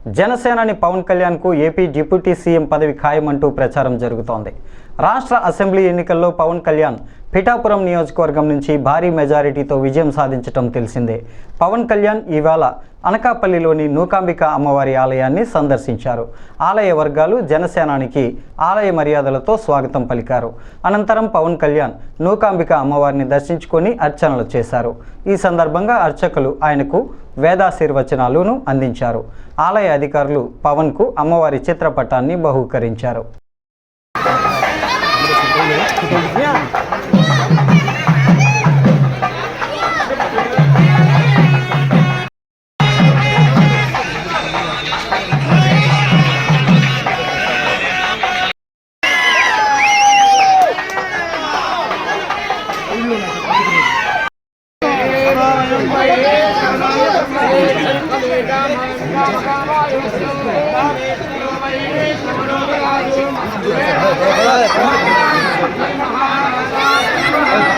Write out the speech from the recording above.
జనసేనాని పవన్ కళ్యాణ్కు AP deputy CM పదవి ఖాయమంటూ ప్రచారం జరుగుతోంది. రాష్ట్ర అసెంబ్లీ ఎన్నికల్లో పవన్ కళ్యాణ్ పిఠాపురం నియోజకవర్గం నుంచి భారీ మెజారిటీతో విజయం సాధించడం తెలిసిందే. పవన్ కళ్యాణ్ ఇవాళ అనకాపల్లిలోని నూకాంబిక అమ్మవారి ఆలయాన్ని సందర్శించారు. ఆలయ వర్గాలు జనసేనానికి ఆలయ మర్యాదలతో స్వాగతం పలికారు. అనంతరం పవన్ కళ్యాణ్ నూకాంబిక అమ్మవారిని దర్శించుకొని అర్చనలు చేశారు. ఈ సందర్భంగా అర్చకులు ఆయనకు వేదాశీర్వచనాలను అందించారు. ఆలయ అధికారులు పవన్కు అమ్మవారి చిత్రపటాన్ని బహూకరించారు. Hey!